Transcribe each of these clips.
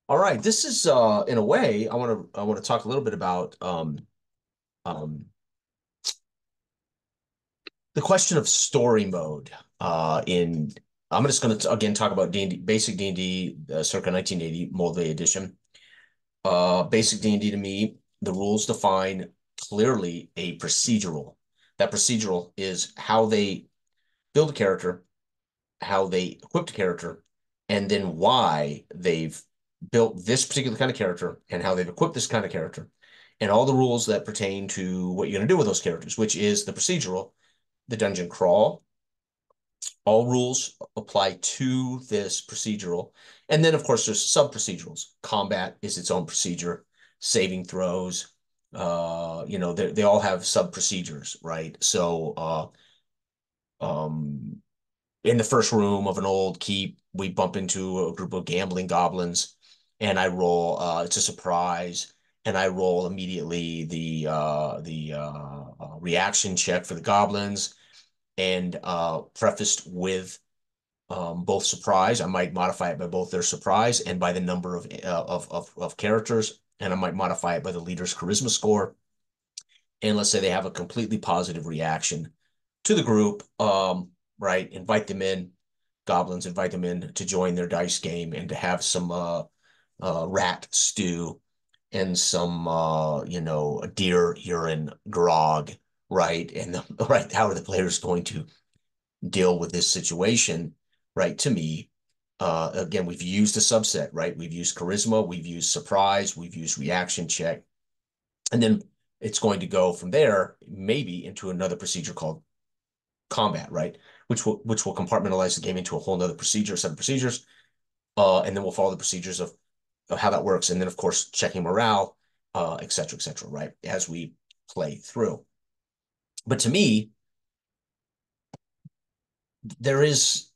All right, this is in a way I want to talk a little bit about um the question of story mode in I'm just going to again talk about D&D basic D&D circa 1980 Moldvay edition. Basic D&D to me, the rules define clearly a procedural. That procedural is how they build a character, how they equipped a character, and then why they've built this particular kind of character and how they've equipped this kind of character, and all the rules that pertain to what you're going to do with those characters, which is the procedural, the dungeon crawl. All rules apply to this procedural. And then, of course, there's sub procedurals. Combat is its own procedure, saving throws. They all have sub procedures, right? Um, in the first room of an old keep, we bump into a group of gambling goblins, and I roll. It's a surprise, and I roll immediately the reaction check for the goblins, and prefaced with both surprise. I might modify it by both their surprise and by the number of characters, and I might modify it by the leader's charisma score. And let's say they have a completely positive reaction to the group, right? Invite them in, goblins invite them in to join their dice game and to have some rat stew and some deer urine grog, right? And right, how are the players going to deal with this situation, right? To me, again, we've used a subset, right? We've used charisma, we've used surprise, we've used reaction check, and then it's going to go from there maybe into another procedure called combat, right? Which will compartmentalize the game into a whole other procedure, set of procedures, and then we'll follow the procedures of how that works, and then of course checking morale, et cetera, right? As we play through. But to me, there is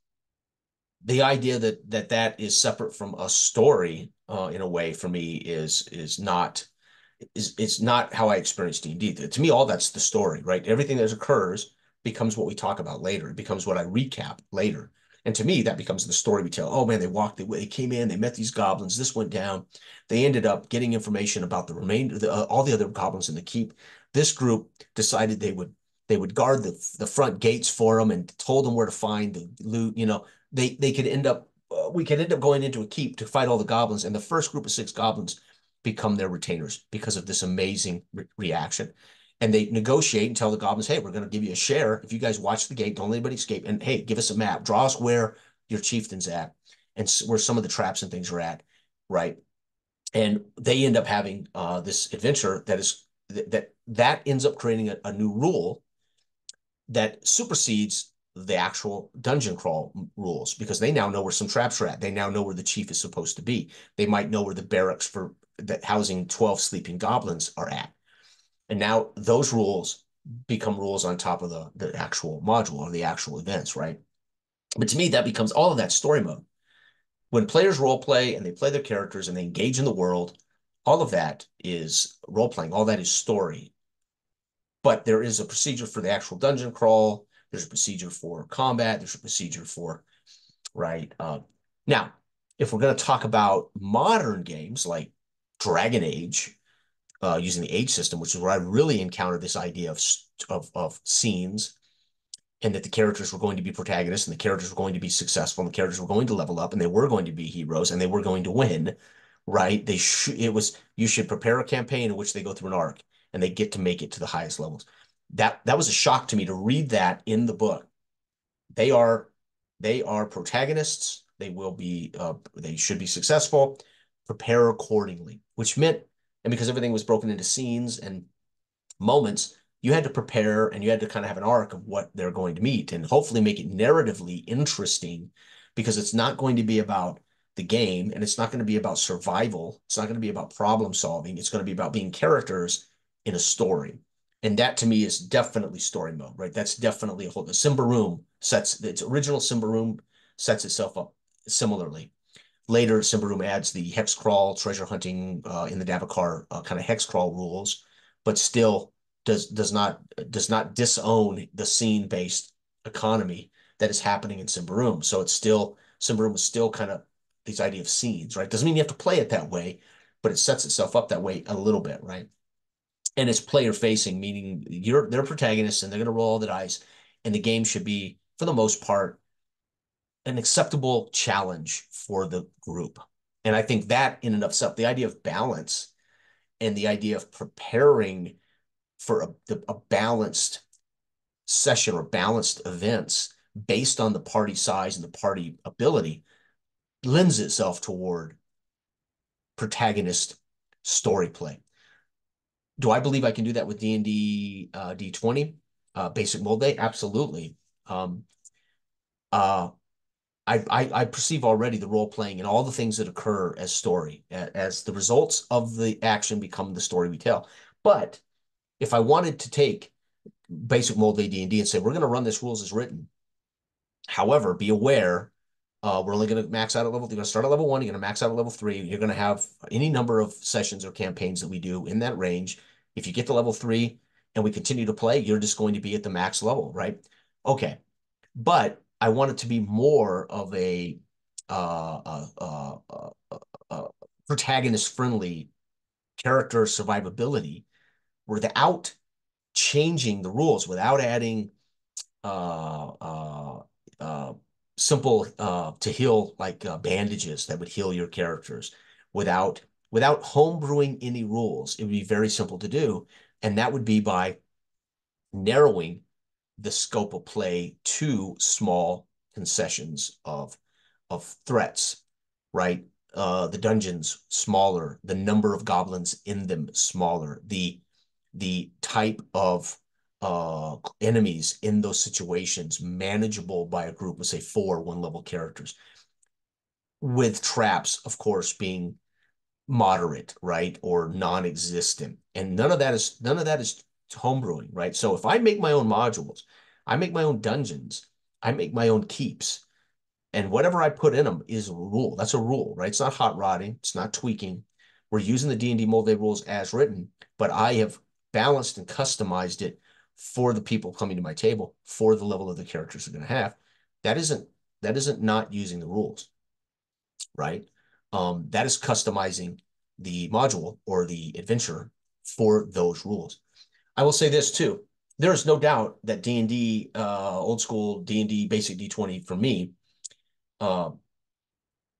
the idea that is separate from a story in a way for me is not how I experience D&D. To me, all that's the story, right? Everything that occurs becomes what we talk about later. It becomes what I recap later. And to me, that becomes the story we tell. Oh man, they came in, they met these goblins, this went down. They ended up getting information about the remainder, all the other goblins in the keep. This group decided they would guard the front gates for them and told them where to find the loot. They could end up we could end up going into a keep to fight all the goblins, and the first group of six goblins become their retainers because of this amazing reaction. And they negotiate and tell the goblins, hey, we're going to give you a share. If you guys watch the gate, don't let anybody escape. And hey, give us a map. Draw us where your chieftain's at and where some of the traps and things are at, right? And they end up having this adventure that ends up creating a new rule that supersedes the actual dungeon crawl rules because they now know where some traps are at. They now know where the chief is supposed to be. They might know where the barracks for that housing 12 sleeping goblins are at. And now those rules become rules on top of the actual module or the actual events, right? But to me, that becomes all of that story mode. When players role play and they play their characters and they engage in the world, all of that is role playing. All that is story. But there is a procedure for the actual dungeon crawl. There's a procedure for combat. There's a procedure for, right? Now, if we're going to talk about modern games like Dragon Age, using the age system, which is where I really encountered this idea of scenes and that the characters were going to be protagonists and the characters were going to be successful and the characters were going to level up and they were going to be heroes and they were going to win, right? You should prepare a campaign in which they go through an arc and they get to make it to the highest levels. That was a shock to me to read that in the book. They are they are protagonists. They should be successful. Prepare accordingly, which meant, and because everything was broken into scenes and moments, you had to prepare and you had to kind of have an arc of what they're going to meet and hopefully make it narratively interesting because it's not going to be about the game and it's not going to be about survival. It's not going to be about problem solving. It's going to be about being characters in a story. And that to me is definitely story mode, right? That's definitely a whole. The Simba Room sets its original Simba Room sets itself up similarly. Later, Simba Room adds the hex crawl, treasure hunting in the Davakar kind of hex crawl rules, but still does not disown the scene based economy that is happening in Simba Room. So it's still Simba Room is still kind of these idea of scenes, right? Doesn't mean you have to play it that way, but it sets itself up that way a little bit, right? And it's player facing, meaning they're protagonists and they're going to roll all the dice, and the game should be, for the most part, an acceptable challenge for the group. And I think that in and of itself, the idea of balance and the idea of preparing for a balanced session or balanced events based on the party size and the party ability lends itself toward protagonist story play. Do I believe I can do that with D&D D20 basic Moldvay? Absolutely. Um, uh, I perceive already the role playing and all the things that occur as story, as the results of the action become the story we tell. But if I wanted to take basic Moldvay D&D and say, we're going to run this rules as written, however, be aware, we're only going to max out at level, you're going to start at level 1, you're going to max out at level 3, you're going to have any number of sessions or campaigns that we do in that range. If you get to level 3 and we continue to play, you're just going to be at the max level, right? Okay. But I want it to be more of a protagonist-friendly character survivability without changing the rules, without adding uh, uh, uh, simple to heal like bandages that would heal your characters, without homebrewing any rules. It would be very simple to do, and that would be by narrowing the scope of play to small concessions of threats, right? The dungeons smaller, the number of goblins in them smaller, the type of enemies in those situations manageable by a group of say 4 one-level characters, with traps, of course, being moderate, right, or non-existent. And none of that is homebrewing, right? So if I make my own modules, I make my own dungeons, I make my own keeps, and whatever I put in them is a rule. That's a rule, right? It's not hot rodding, it's not tweaking. We're using the D&D Moldvay rules as written, but I have balanced and customized it for the people coming to my table, for the level of the characters they're going to have. That isn't not using the rules, right? That is customizing the module or the adventure for those rules. I will say this too. There is no doubt that D&D, old school D&D basic D20 for me, uh,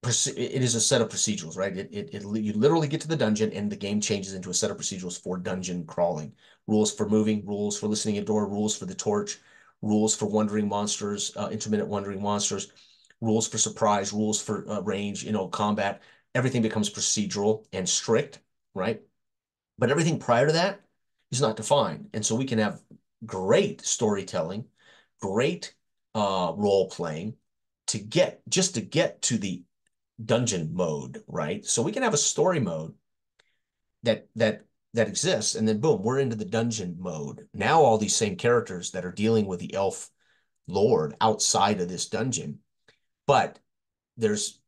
it is a set of procedurals, right? You literally get to the dungeon and the game changes into a set of procedurals for dungeon crawling. Rules for moving, rules for listening at door, rules for the torch, rules for wandering monsters, intermittent wandering monsters, rules for surprise, rules for range, combat. Everything becomes procedural and strict, right? But everything prior to that is not defined. And so we can have great storytelling, great role playing to get to the dungeon mode, right? So we can have a story mode that exists, and then boom, we're into the dungeon mode. Now all these same characters that are dealing with the elf lord outside of this dungeon, but there's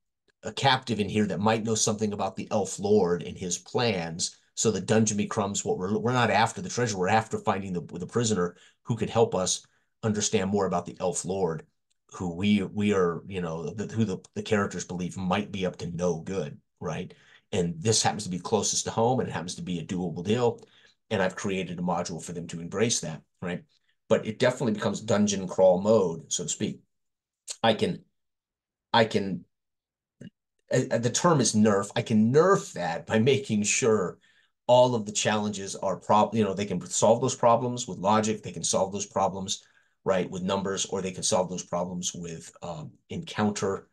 a captive in here that might know something about the elf lord and his plans. So the dungeon becomes what we're not after the treasure. We're after finding the prisoner who could help us understand more about the elf lord, who we are, who the characters believe might be up to no good, right? And this happens to be closest to home, and it happens to be a doable deal. And I've created a module for them to embrace that, right? But it definitely becomes dungeon crawl mode, so to speak. I can I can the term is nerf. I can nerf that by making sure all of the challenges are they can solve those problems with logic. They can solve those problems, right, with numbers, or they can solve those problems with encounter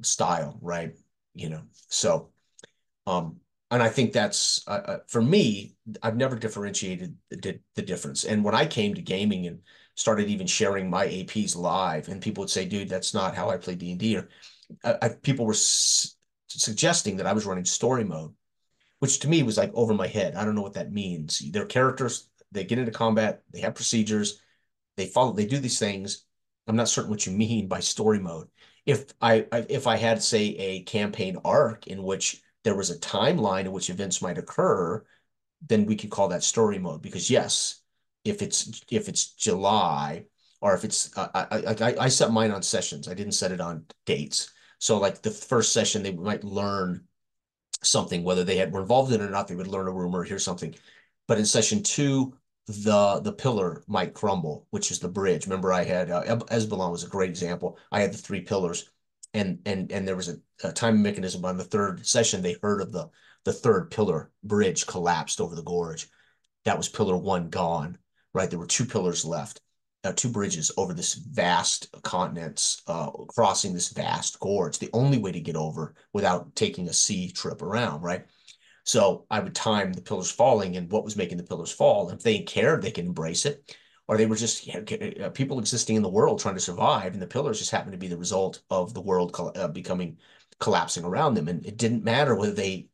style, right? So um, and I think that's for me, I've never differentiated the difference. And when I came to gaming and started even sharing my APs live, and people would say, "Dude, that's not how I play D&D," or people were suggesting that I was running story mode, which to me was like over my head. I don't know what that means. They're characters, they get into combat, they have procedures, they do these things. I'm not certain what you mean by story mode. If I had, say, a campaign arc in which there was a timeline in which events might occur, then we could call that story mode. Because yes, if it's July, or if it's I set mine on sessions. I didn't set it on dates. So like the first session, they might learn something, whether they were involved in it or not, they would learn a rumor, hear something. But in session two, the pillar might crumble, which is the bridge. Remember, I had Esbalon was a great example. I had the three pillars, and there was a time mechanism on the third session. They heard of the third pillar bridge collapsed over the gorge. That was pillar one gone, right? There were two pillars left, two bridges over this vast continents, crossing this vast gorge. The only way to get over without taking a sea trip around, right? So I would time the pillars falling and what was making the pillars fall. If they cared, they can embrace it. Or they were just people existing in the world trying to survive, and the pillars just happened to be the result of the world becoming collapsing around them. And it didn't matter whether they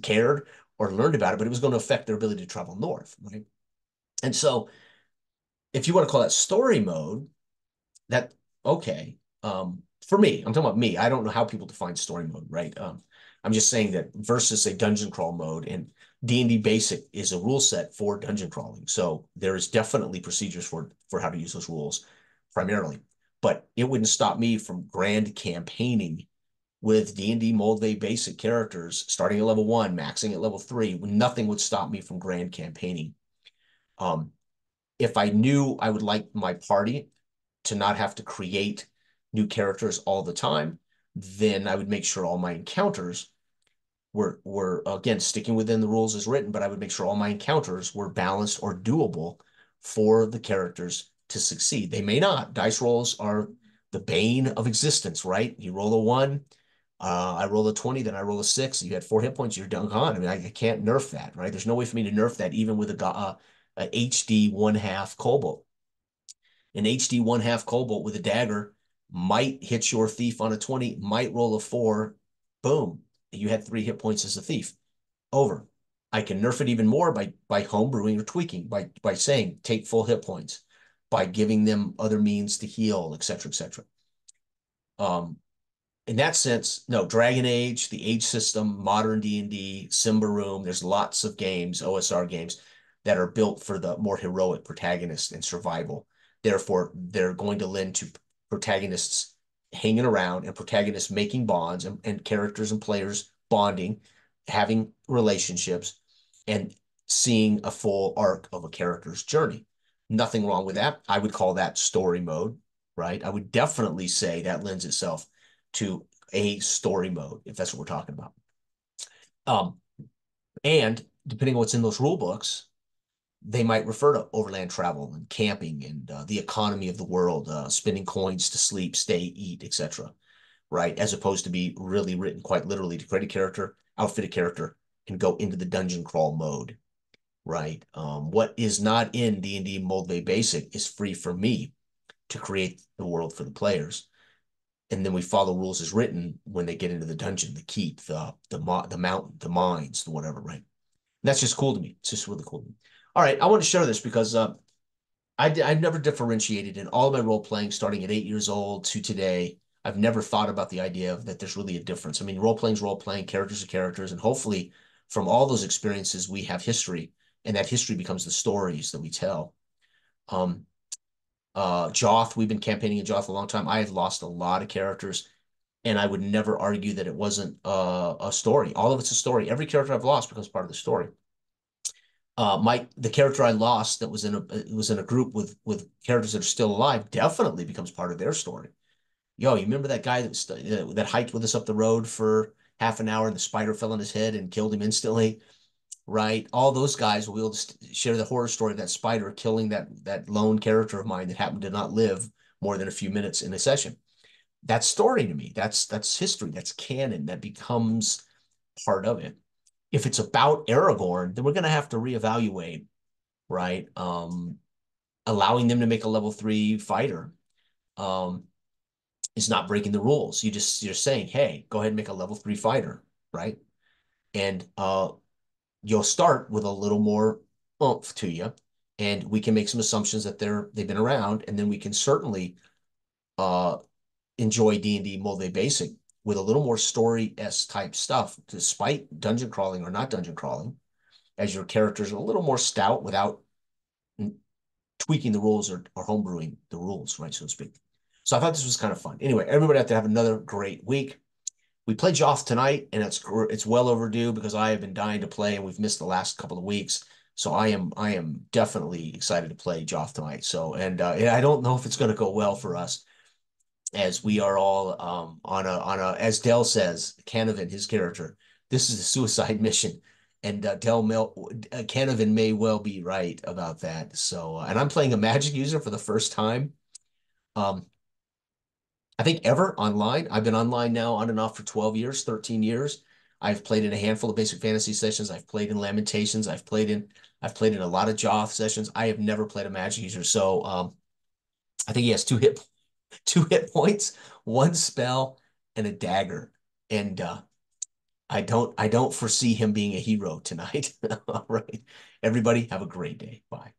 cared or learned about it, but it was going to affect their ability to travel north, right? And so, if you want to call that story mode, that okay. For me, I'm talking about me. I don't know how people define story mode, right? I'm just saying that versus a dungeon crawl mode, and D&D Basic is a rule set for dungeon crawling. So there is definitely procedures for how to use those rules primarily. But it wouldn't stop me from grand campaigning with D&D Moldvay basic characters starting at level 1, maxing at level 3. Nothing would stop me from grand campaigning. Um, if I knew I would like my party to not have to create new characters all the time, then I would make sure all my encounters were again sticking within the rules as written, but I would make sure all my encounters were balanced or doable for the characters to succeed. They may not. Dice rolls are the bane of existence, right? You roll a 1, I roll a 20, then I roll a 6. You had 4 hit points, you're done gone. I mean, I can't nerf that, right? There's no way for me to nerf that even with a HD 1/2 Cobalt. An HD 1/2 Cobalt with a dagger might hit your thief on a 20, might roll a 4. Boom. You had 3 hit points as a thief. Over. I can nerf it even more by homebrewing or tweaking, by saying take full hit points, by giving them other means to heal, etc., etc. In that sense, no, Dragon Age, the Age system, modern D&D, Simba Room, there's lots of games, OSR games, that are built for the more heroic protagonist and survival. Therefore, they're going to lend to protagonists hanging around and protagonists making bonds and characters and players bonding, having relationships, and seeing a full arc of a character's journey. Nothing wrong with that. I would call that story mode, right? I would definitely say that lends itself to a story mode, if that's what we're talking about. Um, and depending on what's in those rule books, they might refer to overland travel and camping and the economy of the world, spending coins to sleep, stay, eat, etc. Right? As opposed to be really written quite literally to create a character, outfit a character, and go into the dungeon crawl mode. Right? What is not in D&D Moldvay Basic is free for me to create the world for the players, and then we follow rules as written when they get into the dungeon, the keep, the mountain, the mines, the whatever, right? And that's just cool to me. It's just really cool to me. All right, I want to share this because I've never differentiated in all of my role playing, starting at 8 years old to today. I've never thought about the idea of that there's really a difference. I mean, role playing is role playing, characters are characters, and hopefully from all those experiences we have history, and that history becomes the stories that we tell. Um, Joth, we've been campaigning in Joth a long time. I have lost a lot of characters, and I would never argue that it wasn't a story. All of it's a story. Every character I've lost becomes part of the story. The character I lost that was in a group with characters that are still alive definitely becomes part of their story. Yo, you remember that guy that hiked with us up the road for half an hour and the spider fell on his head and killed him instantly? Right? All those guys will share the horror story of that spider killing that lone character of mine that happened to not live more than a few minutes in a session. That's story to me. That's history. That's canon. That becomes part of it. If it's about Aragorn, then we're going to have to reevaluate, right? Allowing them to make a level 3 fighter um, is not breaking the rules. You're saying, hey, go ahead and make a level 3 fighter, right? And you'll start with a little more oomph to you, and we can make some assumptions that they've been around, and then we can certainly uh, enjoy D&D Moldvay Basic with a little more story-esque type stuff, despite dungeon crawling or not dungeon crawling, as your characters are a little more stout without tweaking the rules or homebrewing the rules, right, so to speak. So I thought this was kind of fun. Anyway, everybody out there have another great week. We play Joth tonight, and it's well overdue because I have been dying to play, and we've missed the last couple of weeks. So I am definitely excited to play Joth tonight. So and I don't know if it's going to go well for us as we are all on a as Dell says, Canavan, his character, this is a suicide mission. And Canavan may well be right about that. So and I'm playing a magic user for the first time. Um, I think ever online. I've been online now on and off for 12 years, 13 years. I've played in a handful of basic fantasy sessions. I've played in Lamentations. I've played in a lot of Joth sessions. I have never played a magic user. So I think he has two hit points, one spell, and a dagger. And I don't foresee him being a hero tonight. All right. Everybody have a great day. Bye.